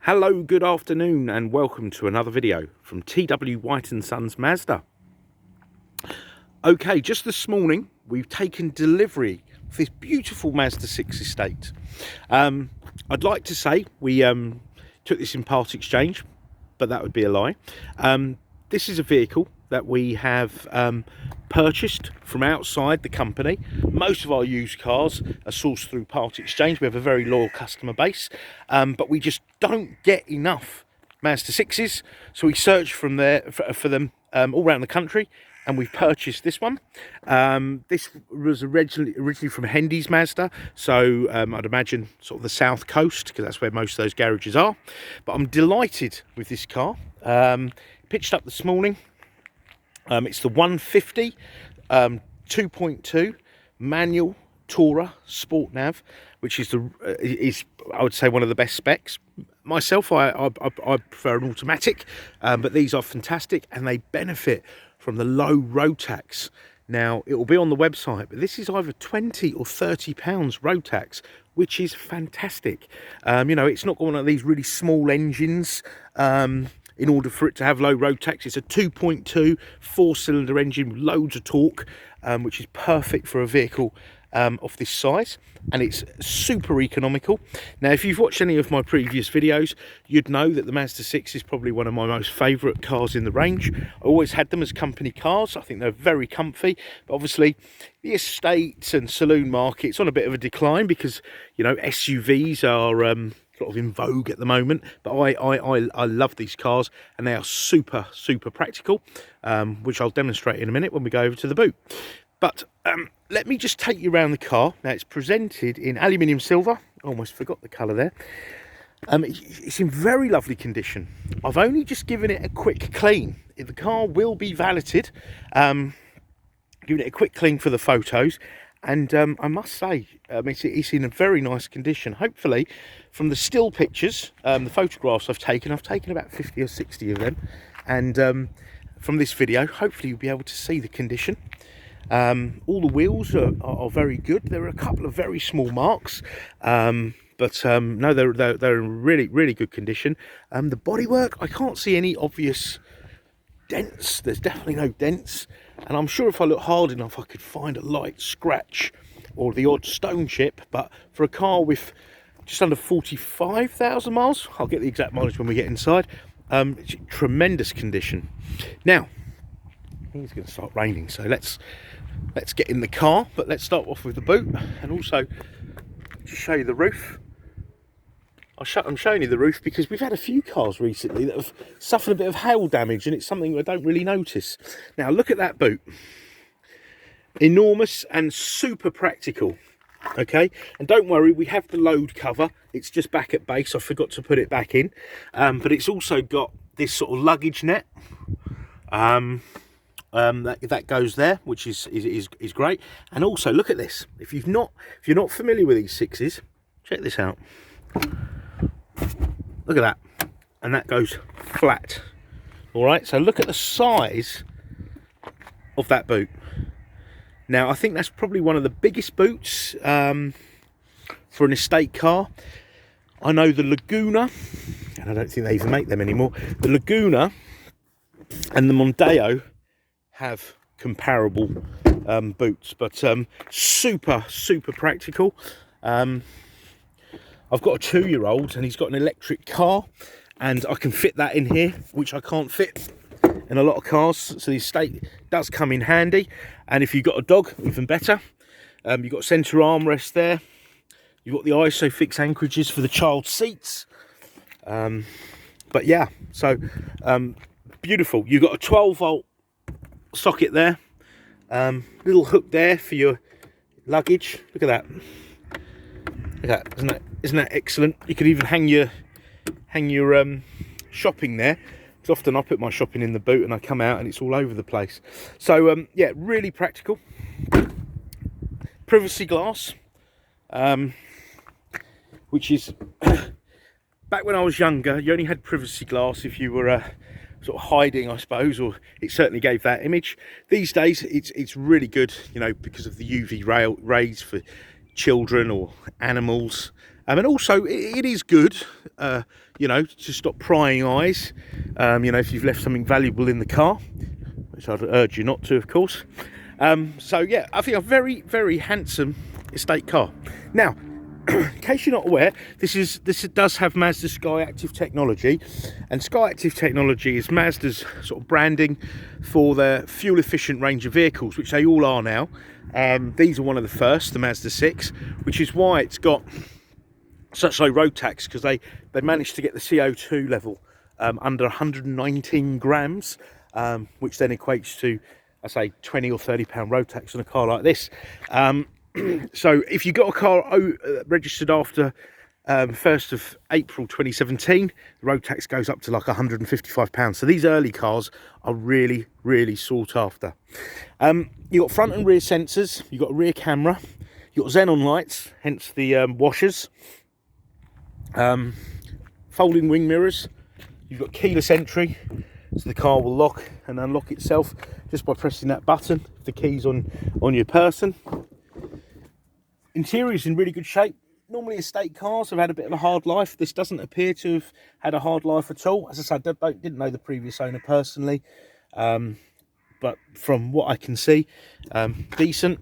Hello, good afternoon, and welcome to another video from T.W White Sons Mazda. Okay, just this morning we've taken delivery of this beautiful Mazda 6 estate. I'd like to say we took this in part exchange, but that would be a lie. This is a vehicle that we have purchased from outside the company. Most of our used cars are sourced through part exchange. We have a very loyal customer base, but we just don't get enough Mazda 6s, so we search from there for them all around the country, and we've purchased this one. This was originally from Hyundai's Mazda, so I'd imagine sort of the south coast, because that's where most of those garages are. But I'm delighted with this car. Pitched up this morning. It's the 150 2.2 manual Tourer Sport Nav, which is I would say one of the best specs. Myself, I prefer an automatic, but these are fantastic and they benefit from the low road tax. Now, it will be on the website, but this is either 20 or 30 pounds road tax, which is fantastic. You know, it's not one of these really small engines. In order for it to have low road tax, it's a 2.2 4-cylinder engine with loads of torque, which is perfect for a vehicle of this size, and it's super economical. Now, if you've watched any of my previous videos, you'd know that the Mazda 6 is probably one of my most favourite cars in the range. I always had them as company cars. I think they're very comfy, but obviously the estate and saloon market's on a bit of a decline because, you know, SUVs are sort of in vogue at the moment, but I love these cars, and they are super practical, which I'll demonstrate in a minute when we go over to the boot. But let me just take you around the car. Now, it's presented in aluminium silver. Almost forgot the colour there. It's in very lovely condition. I've only just given it a quick clean. The car will be valeted. Giving it a quick clean for the photos. And I must say, it's in a very nice condition. Hopefully, from the still pictures, the photographs I've taken about 50 or 60 of them. And from this video, hopefully you'll be able to see the condition. All the wheels are very good. There are a couple of very small marks, but no, they're in really good condition. The bodywork, I can't see any obvious dents. There's definitely no dents, and I'm sure if I look hard enough I could find a light scratch or the odd stone chip. But for a car with just under 45,000 miles, I'll get the exact mileage when we get inside, it's in tremendous condition. Now, I think it's going to start raining, so let's get in the car, but let's start off with the boot and also show you the roof. I'm showing you the roof because we've had a few cars recently that have suffered a bit of hail damage, and it's something I don't really notice. Now, look at that boot. Enormous and super practical. Okay, and don't worry, we have the load cover. It's just back at base. I forgot to put it back in, but it's also got this sort of luggage net that goes there, which is great. And also, look at this. If you're not familiar with these sixes, check this out. Look at that, and that goes flat. All right, so look at the size of that boot. Now, I think that's probably one of the biggest boots for an estate car. I know the Laguna, and I don't think they even make them anymore. The Laguna and the Mondeo have comparable boots, but super practical. I've got a 2-year-old and he's got an electric car, and I can fit that in here, which I can't fit in a lot of cars, so the estate does come in handy. And if you've got a dog, even better. You've got centre armrest there. You've got the ISOFIX anchorages for the child seats. But yeah, so beautiful. You've got a 12-volt socket there, little hook there for your luggage. Look at that. Look at that. Isn't that excellent? You could even hang your shopping there, because often I put my shopping in the boot and I come out and it's all over the place. So yeah, really practical. Privacy glass, which is back when I was younger, you only had privacy glass if you were sort of hiding, I suppose, or it certainly gave that image. These days it's really good, you know, because of the UV rays for children or animals. And also it is good, you know, to stop prying eyes, you know, if you've left something valuable in the car, which I'd urge you not to, of course. So yeah, I think a very, very handsome estate car. Now, in case you're not aware, this does have Mazda SKYACTIV technology, and SKYACTIV technology is Mazda's sort of branding for their fuel efficient range of vehicles, which they all are now. These are one of the first, the Mazda 6, which is why it's got such low road tax, because they managed to get the CO2 level under 119 grams, which then equates to, I say, 20 or 30 pound road tax on a car like this. So if you got a car registered after 1st of April 2017, the road tax goes up to like 155 pounds. So these early cars are really, really sought after. You've got front and rear sensors, you've got a rear camera, you've got xenon lights, hence the washers, folding wing mirrors, you've got keyless entry, so the car will lock and unlock itself just by pressing that button if the key's on your person. Interior is in really good shape. Normally estate cars have had a bit of a hard life. This doesn't appear to have had a hard life at all. As I said, I didn't know the previous owner personally, but from what I can see, decent.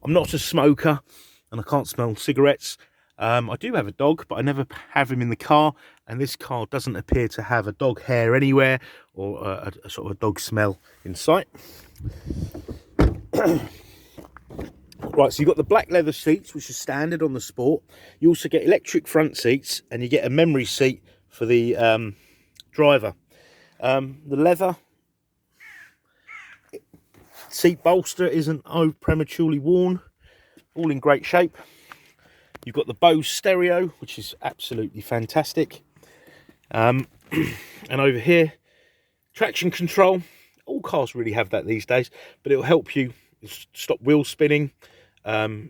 I'm not a smoker and I can't smell cigarettes. I do have a dog, but I never have him in the car, and this car doesn't appear to have a dog hair anywhere or a sort of a dog smell in sight. Right, so you've got the black leather seats, which is standard on the Sport. You also get electric front seats, and you get a memory seat for the driver. The leather seat bolster isn't prematurely worn, all in great shape. You've got the Bose stereo, which is absolutely fantastic. And over here, traction control. All cars really have that these days, but it'll help you stop wheel spinning,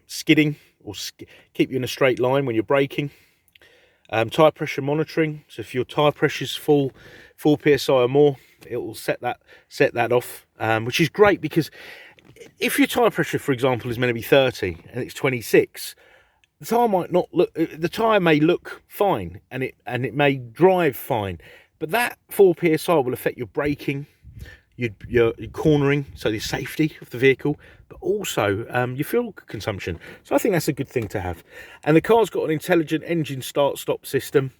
skidding, or keep you in a straight line when you're braking. Tyre pressure monitoring, so if your tyre pressure's full 4 psi or more, it will set that off, which is great, because if your tyre pressure, for example, is meant to be 30 and it's 26, the tyre might not look. The tyre may look fine and it may drive fine, but that 4 psi will affect your braking, your cornering, so the safety of the vehicle, but also your fuel consumption. So I think that's a good thing to have. And the car's got an intelligent engine start-stop system,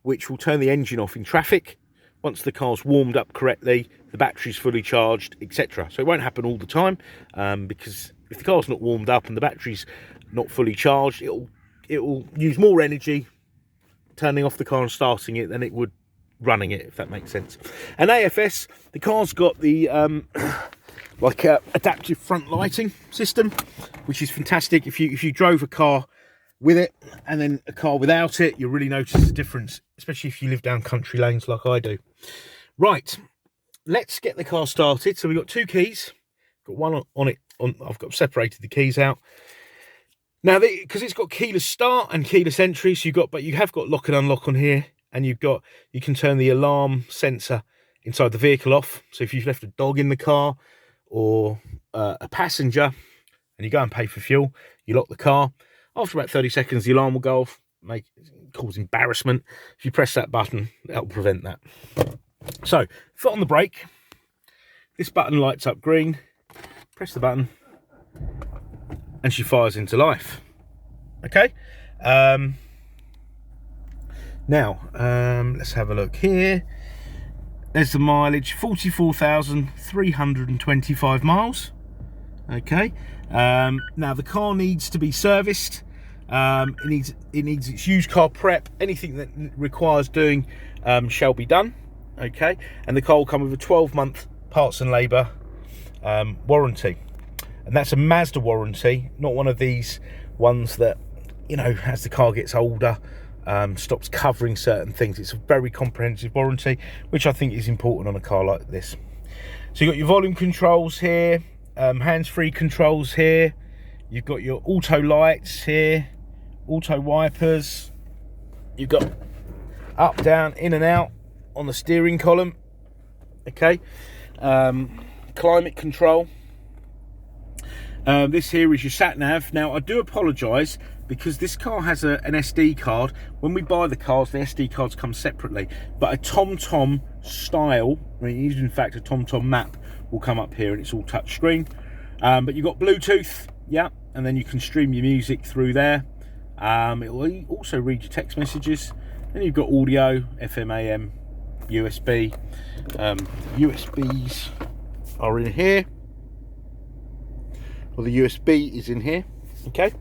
which will turn the engine off in traffic once the car's warmed up correctly, the battery's fully charged, etc. So it won't happen all the time, because if the car's not warmed up and the battery's not fully charged, it'll use more energy turning off the car and starting it than it would running it, if that makes sense. And AFS, the car's got the adaptive front lighting system, which is fantastic. If you drove a car with it and then a car without it, you'll really notice the difference, especially if you live down country lanes like I do. Right, let's get the car started. So we've got 2 keys, got one on it. I've got separated the keys out. Now, because it's got keyless start and keyless entry, so you have got lock and unlock on here, and you can turn the alarm sensor inside the vehicle off. So if you've left a dog in the car or a passenger and you go and pay for fuel, you lock the car. After about 30 seconds, the alarm will go off, cause embarrassment. If you press that button, that'll prevent that. So, foot on the brake. This button lights up green. Press the button and she fires into life. Okay. Now, let's have a look here. There's the mileage, 44,325 miles. Okay. Now the car needs to be serviced. It needs its used car prep. Anything that requires doing shall be done. Okay. And the car will come with a 12-month parts and labour warranty. And that's a Mazda warranty, not one of these ones that, you know, as the car gets older, stops covering certain things. It's a very comprehensive warranty, which I think is important on a car like this. So you've got your volume controls here, hands-free controls here, you've got your auto lights here, auto wipers, you've got up, down, in and out on the steering column. Okay. Climate control. This here is your sat nav. Now I do apologise, because this car has an SD card. When we buy the cars, the SD cards come separately, but a TomTom style, I mean, in fact a TomTom map will come up here, and it's all touch screen. But you've got Bluetooth, yeah, and then you can stream your music through there. It will also read your text messages. Then you've got audio, FM, AM, USB. USBs are in here. Well, the USB is in here, okay?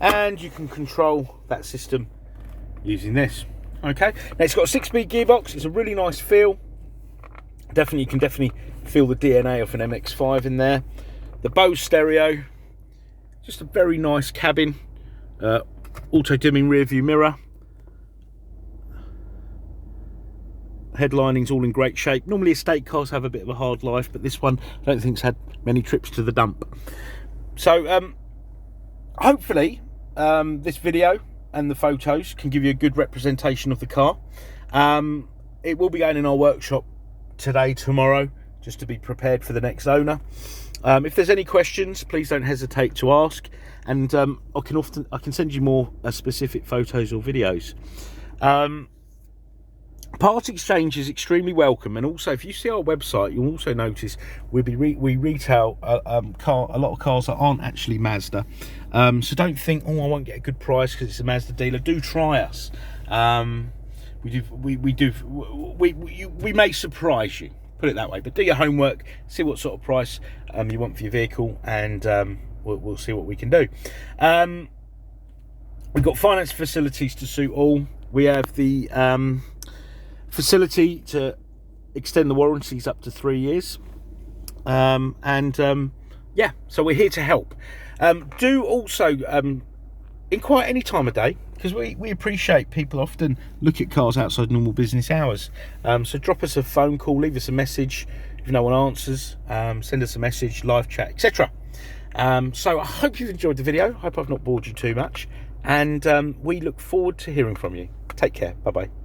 And you can control that system using this, okay? Now, it's got a 6-speed gearbox. It's a really nice feel. You can definitely feel the DNA of an MX-5 in there. The Bose stereo, just a very nice cabin. Auto-dimming rear view mirror. Headlining's all in great shape. Normally estate cars have a bit of a hard life, but this one I don't think's had many trips to the dump. So hopefully this video and the photos can give you a good representation of the car. It will be going in our workshop today, tomorrow, just to be prepared for the next owner. If there's any questions, please don't hesitate to ask, and I can send you more specific photos or videos. Part exchange is extremely welcome, and also if you see our website, you'll also notice we retail a lot of cars that aren't actually Mazda. So don't think, oh, I won't get a good price because it's a Mazda dealer. Do try us. We may surprise you, put it that way. But do your homework, see what sort of price you want for your vehicle, and we'll see what we can do. We've got finance facilities to suit all. We have the facility to extend the warranties up to 3 years, yeah, so we're here to help. Do also inquire any time of day, because we appreciate people often look at cars outside normal business hours. So drop us a phone call, leave us a message if no one answers, send us a message, live chat, etc. So I hope you've enjoyed the video. I hope I've not bored you too much, and we look forward to hearing from you. Take care. Bye bye.